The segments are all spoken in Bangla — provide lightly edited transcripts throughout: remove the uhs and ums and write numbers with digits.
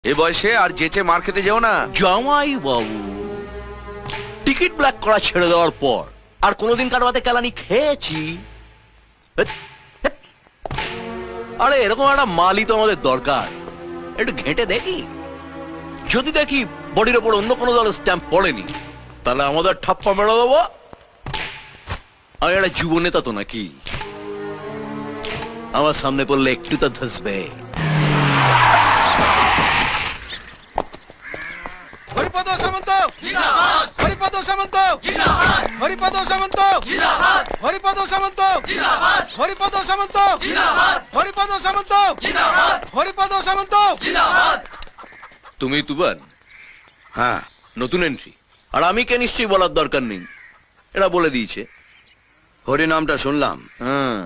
এ বয়সে আর যেচে মার খেতে যেও না। জামাই বাবু, টিকিট ব্ল্যাক করা ছেড়ে দেওয়ার পর আর কোনোদিন কারো হাতে কেলানি খেয়েছি? হেৎ, হেৎ। আরে এরকম একটা মালই তো আমাদের দরকার। একটু ঘেঁটে দেখি, যদি দেখি বডির ওপর অন্য কোনো দলের স্ট্যাম্প পড়েনি, তাহলে আমাদের ঠাপ্পা মেরে দেবো। আমি একটা যুব নেতা তো নাকি, আমার সামনে পড়লে একটু তো ধসবে। হরিপদ সামন্ত হরিপদ সামন্ত হরিপদ সামন্ত হরিপদ সামন্ত হরিপদ সামন্ত হরিপদ সামন্ত হরিপদ সামন্ত। তুমি তুবান? হ্যাঁ, নতুন এন্ট্রি। আর আমি কে নিশ্চয়ই বলার দরকার নেই, এরা বলে দিয়েছে। হরিনামটা শুনলাম। হ্যাঁ,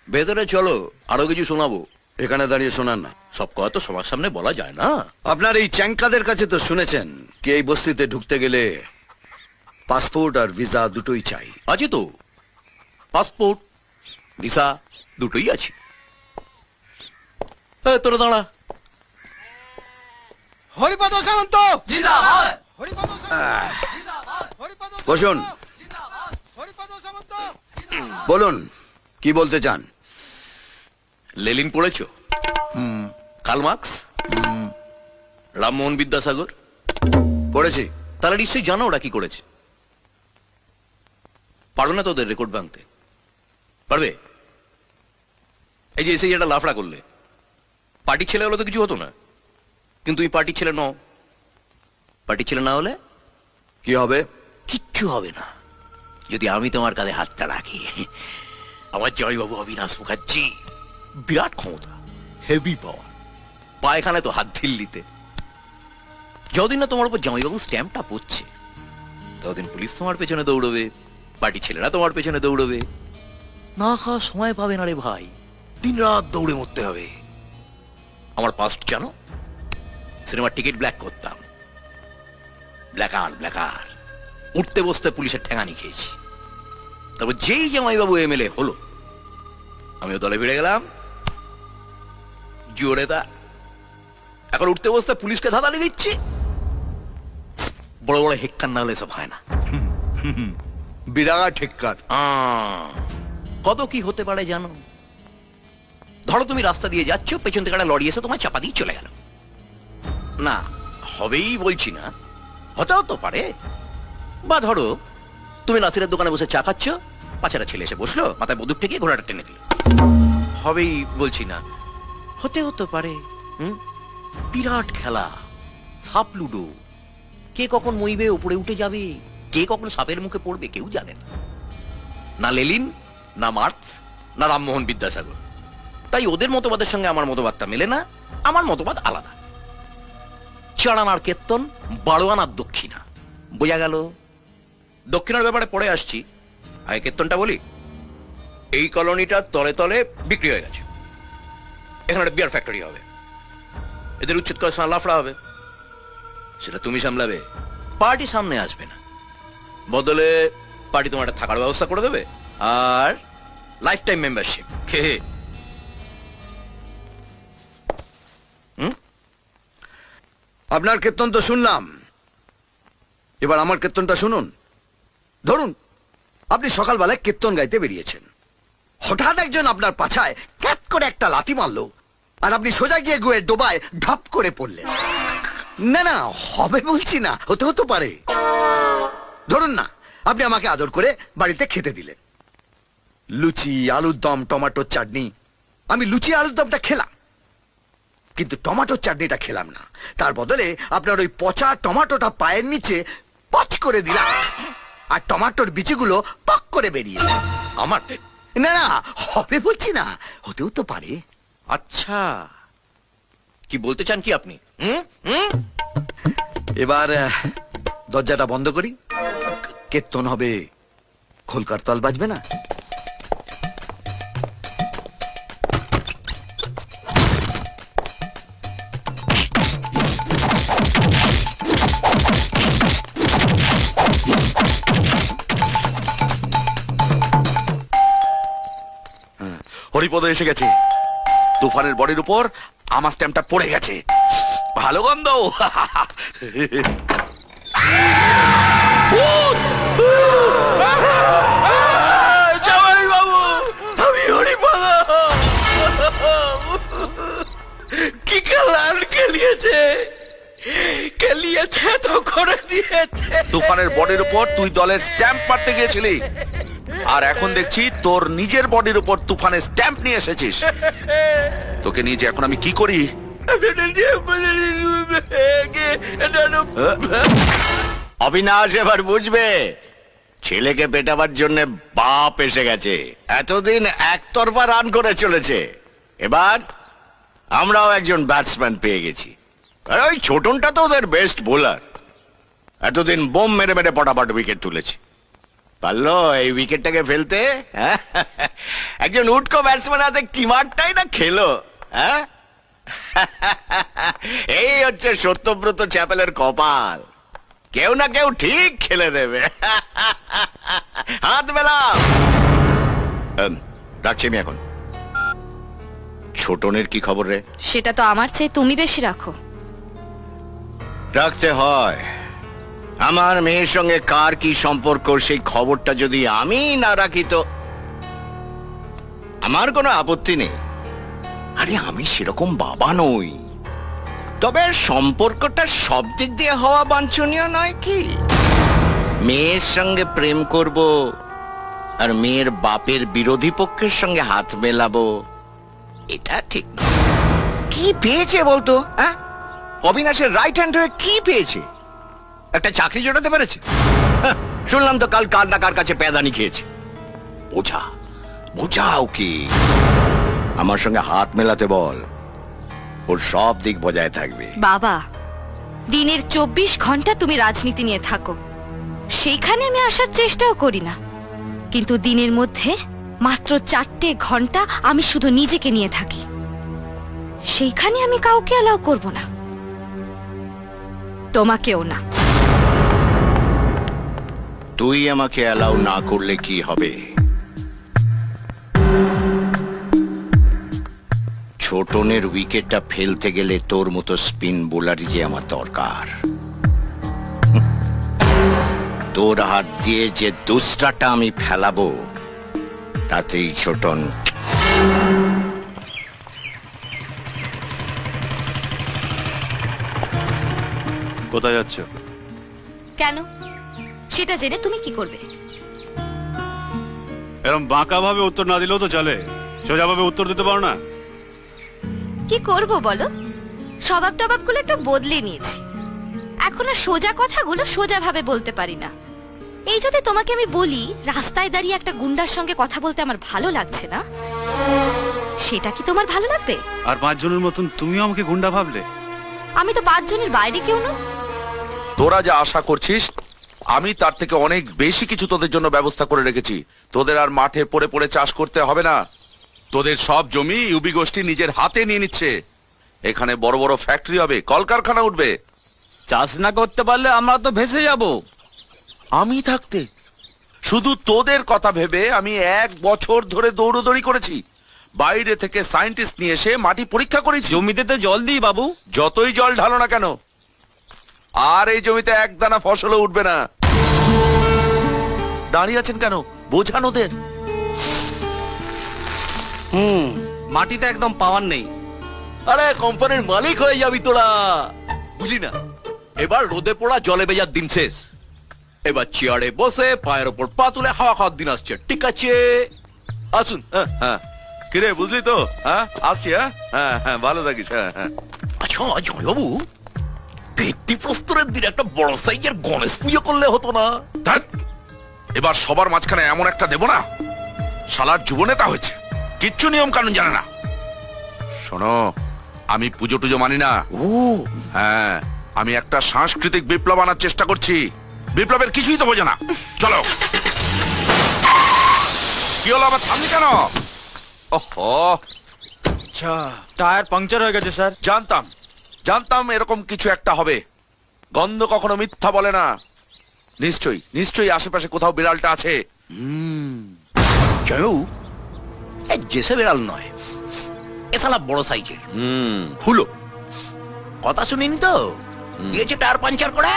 ভেতরে চলো, আরো কিছু শোনাবো। এখানে দাঁড়িয়ে শোনান না। সব কথা তো সবার সামনে বলা যায় না। আপনার এই চ্যাংকাদের কাছে তো শুনেছেন কি এই বস্তিতে ঢুকতে গেলে পাসপোর্ট আর ভিসা দুটোই চাই। আছে তো, পাসপোর্ট ভিসা দুটোই আছে। তোরা দাঁড়া। হরিপদ সামন্ত জিন্দাবাদ হরিপদ হরিপদ বসুন, হরিপদ সামন্ত। বলুন কি বলতে চান। লেলিন পড়েছো? কার্ল মার্কস, রামমোহন বিদ্যাসাগর পড়েছি। তারা নিশ্চয়ই জানো ওরা কি করেছে। পারো না তোদের রেকর্ড ভাঙতে? পারবে? এই যে এসে একটা লাফড়া করলে, পার্টির ছেলে হলে তো কিছু হতো না, কিন্তু তুমি পার্টির ছেলে নও। পার্টির ছেলে না হলে কি হবে? কিচ্ছু হবে না যদি আমি তোমার কাঁধে হাতটা রাখি। আমার জয়বাবু অবিনাশ মুখার্জি, বিরাট ক্ষমতা, হেভি পাওয়ার, পায়খানায় তো হাত ঢিল্লিতে। যতদিন না তোমার উপর জামাইবাবু স্ট্যাম্পটা পড়ছে, ততদিন পুলিশ তোমার পেছনে দৌড়বে, পার্টি ছেলেরা তোমার পেছনে দৌড়বে। না খাওয়া সময় পাবে না রে ভাই, দিন রাত দৌড়ে মরতে হবে। আমার পাস্ট জানো? সিনেমার টিকিট ব্ল্যাক করতাম, ব্ল্যাকার উঠতে বসতে পুলিশের ঠেঙানি খেয়েছি। তারপর যেই জামাইবাবু এমএলএ হলো, আমিও দলে ভিড়ে গেলাম জোরে। তা এখন উঠতে বসতে পুলিশকে ধাঁধালি দিচ্ছি। বড় বড় হেক্কার না হলে সব হয় না। বিরাট ঠেক্কার। কত কি হতে পারে জানো? ধরো তুমি রাস্তা দিয়ে যাচ্ছ, পেছন থেকে একটা লরি এসে তোমার চাপা দিয়ে চলে গেল। না, হবেই বলছি না, হতেও তো পারে। বা ধরো তুমি নাসিরের দোকানে বসে চা খাচ্ছ, পাছাটা ছেলে এসে বসলো, মাথায় বন্দুক ঠেকিয়ে ঘোড়াটা টেনে দিল। হবেই বলছি না, হতেও তো পারে। বিরাট খেলা, সাপ লুডো। কে কখন মইবে, উপরে উঠে যাবে, কে কখন সাপের মুখে পড়বে কেউ জানে না। না লেলিন, না মার্কস, না রামমোহন বিদ্যাসাগর। তাই ওদের মতবাদের সঙ্গে আমার মতবাদটা মেলে না। আমার মতবাদ আলাদা। 4 আনার কেত্তন, 12 আনার দক্ষিণা। বোঝা গেল? দক্ষিণার ব্যাপারে পরে আসছি, আগে কেত্তনটা বলি। এই কলোনিটা তলে তলে বিক্রি হয়ে গেছে। এখানে একটা বিয়ার ফ্যাক্টরি হবে, এদের উচ্ছেদ করে লাফড়া হবে। সেটা তুমি সামলাবে, পার্টি সামনে আসবে না। বদলে পার্টি তোমার একটা থাকার ব্যবস্থা করে দেবে, আর লাইফ টাইম মেম্বারশিপ। খেয়ে আপনার কীর্তন তো শুনলাম, এবার আমার কীর্তনটা শুনুন। ধরুন আপনি সকালবেলায় কীর্তন গাইতে বেরিয়েছেন, হঠাৎ একজন আপনার পাছায় ক্যাট করে একটা লাথি মারলো, আর আপনি সোজা গিয়ে গুয়ের ডোবায় ঢপ করে পড়লেন। না না, হবে বলছি না, হতে হতে পারে। ধরুন না আপনি আমাকে আদর করে বাড়িতে খেতে দিলেন, লুচি, আলুর দম, টমেটোর চাটনি। আমি লুচি আলুর দমটা খেলাম, কিন্তু টমেটোর চাটনিটা খেলাম না। তার বদলে আপনার ওই পচা টমেটোটা পায়ের নিচে পচ করে দিলাম, আর টমেটোর বিচিগুলো পক করে বেরিয়ে এলো। আমার না না, হবে বলছি না, হতেও তো পারে। আচ্ছা, কি বলতে চান কি আপনি? এবার দরজাটা বন্ধ করি, কীর্তন হবে, খোলকার তাল বাজবে না। হরিপদ এসে গেছে। তুফানের বডির উপর আমার স্ট্যাম্পটা পড়ে গেছে। ভালো গন্ধ। জামাই বাবু, আমি হরিপদ। কি কালার খেলিয়েছে, খেলিয়েছে তো করে দিয়েছে। তুফানের বডির উপর তুই দলের স্ট্যাম্প মারতে গিয়েছিলি, আর এখন দেখছি তোর নিজের বডির উপর তুফানের স্ট্যাম্প নিয়ে এসেছিস। তোকে নিয়ে যে এখন আমি কি করি? অবিনাশ এবার বুঝবে ছেলেকে পেটাবার জন্য বাপ এসে গেছে। এতদিন একতরফা রান করে চলেছে, এবার আমরাও একজন ব্যাটসম্যান পেয়ে গেছি। আর ওই ছোটনটা তো ওদের বেস্ট বোলার, এতদিন বোম মেরে মেরে পটাপট উইকেট তুলেছে। পারলো এই উইকেটটাকে ফেলতে? হ্যাঁ? একজন উটকো ব্যাটসম্যান হাতে কি মারটাই না খেলো। হ্যাঁ, এই হচ্ছে সত্যব্রত চ্যাপেলের কপাল, কেউ না কেউ ঠিক খেলে দেবে। হাত মেলাও। রাখছি আমি এখন। ছোটনের কি খবর রে? সেটা তো আমার চেয়ে তুমি বেশি রাখো। রাখতে হয়। আমার মেয়ের সঙ্গে কার কি সম্পর্ক সেই খবরটা যদি আমি না রাখি তো আমার কোনো আপত্তি নেই। আরে আমি সেরকম বাবা নই, তবে সম্পর্কটা সব দিক দিয়ে হওয়া বাঞ্ছনীয় নয় কি? মেয়ের সঙ্গে প্রেম করব আর মেয়ের বাপের বিরোধী পক্ষের সঙ্গে হাত মেলাবো, এটা ঠিক না। কি পেয়েছে বলতো? হ্যাঁ, অবিনাশের রাইট হ্যান্ড হয়ে কি পেয়েছে? একটা চাকরি জোটাতে পেরেছে? হ্যাঁ, শুনলাম তো কাল কার না কার কাছে পেদানি খেয়েছে। বোঝা বোঝাও কি, আমার সঙ্গে হাত মেলাতে বল, ওর সব দিক বজায় থাকবে। বাবা, দিনের 24 ঘন্টা তুমি রাজনীতি নিয়ে থাকো, সেইখানে আমি আসার চেষ্টাও করি না, কিন্তু দিনের মধ্যে মাত্র 4টে ঘন্টা আমি শুধু নিজেকে নিয়ে থাকি, সেইখানে আমি কাউকে অ্যালাউ করব না, তোমাকেও না। তুই আমাকে অ্যালাউ না করলে কি হবে? ছোটনের উইকেটটা ফেলতে গেলে তোর মতো স্পিন বোলারই যে আমার দরকার। তোর হাত দিয়ে যে দুসরাটা আমি ফেলাবো, তাতেই ছোটন। কোথায় যাচ্ছ? কেন, সেটা জেনে তুমি কি করবে? এরকম বাঁকা ভাবে উত্তর না দিলেও তো চলে, সোজা ভাবে উত্তর দিতে পারো না? কি করব বলো, স্বভাব টভাবগুলো একটু বদলে নিয়েছি, এখন আর সোজা কথাগুলো সোজা ভাবে বলতে পারি না। এই যদি তোমাকে আমি বলি রাস্তায় দাঁড়িয়ে একটা গুন্ডার সঙ্গে কথা বলতে আমার ভালো লাগছে না, সেটা কি তোমার ভালো লাগবে? আর 5 জনের মতন তুমিও আমাকে গুন্ডা ভাবলে? আমি তো 5 জনের বাইরে কেউ না। তোরা যা আশা করছিস আমি তার থেকে অনেক বেশি কিছু তোদের জন্য ব্যবস্থা করে রেখেছি। তোদের আর মাঠে পড়ে পড়ে চাষ করতে হবে না। তোদের সব জমি ইউবি গোষ্ঠী নিজের হাতে নিয়ে নিচ্ছে। এখানে বড় বড় ফ্যাক্টরি হবে, কলকারখানা উঠবে। চাষ না করতে পারলে আমরা তো ভেসে যাব। আমি থাকতে শুধু তোদের কথা ভেবে আমি 1 বছর ধরে দৌড়দৌড়ি করেছি। বাইরে থেকে সায়েন্টিস্ট নিয়ে এসে মাটি পরীক্ষা করেছি। জমিতে তো জল দিই বাবু। যতই জল ঢালো না কেন, আর এই জমিতে এক দানা ফসলও উঠবে না। দাঁড়িয়ে আছেন কেন, বোঝান ওদের। মাটিতে একদম পাওয়ার নেই। আরে কোম্পানির মালিক হয়ে যাবি তোরা, বুঝলি না? এবার রোদে পোড়া জলে ভেজার দিন শেষ। এবার চেয়ারে বসে পায়ের ওপর পা তুলে হাওয়া খাওয়ার দিন আসছে। ঠিক আছে, আসুন। হ্যাঁ হ্যাঁ, কিরে বুঝলি তো? হ্যাঁ আসছি। হ্যাঁ হ্যাঁ হ্যাঁ, ভালো থাকিস। হ্যাঁ হ্যাঁ। আচ্ছা জয়বাবু, ভিত্তিপ্রস্তরের দিন একটা বড় সাইজের গণেশ পুজো করলে হতো না? ধ্যাৎ, এবার সবার মাঝখানে এমন একটা দেব না, শালার যুবনেতা হয়েছে, কিচ্ছু নিয়ম কানুন জানে না। শোনো, আমি পুজো টুজো মানি না। হ্যাঁ, আমি একটা সাংস্কৃতিক বিপ্লব আনার চেষ্টা করছি। বিপ্লবের কিছুই তো বোঝে না। চলো। কি হলো, আবার থামলি কেন? ওহো, আচ্ছা, টায়ার পাংচার হয়ে গেছে স্যার। জানতাম জানতাম এরকম কিছু একটা হবে। গন্ধ কখনো মিথ্যা বলে না। নিশ্চয়ই নিশ্চয়ই আশেপাশে কোথাও বিড়ালটা আছে। জয়ু, জেসে বিড়াল নয়, এ শালা বড় সাইজের। হুলো, কথা শুনিনি তো দিয়েছে টায়ার পাঞ্চার করে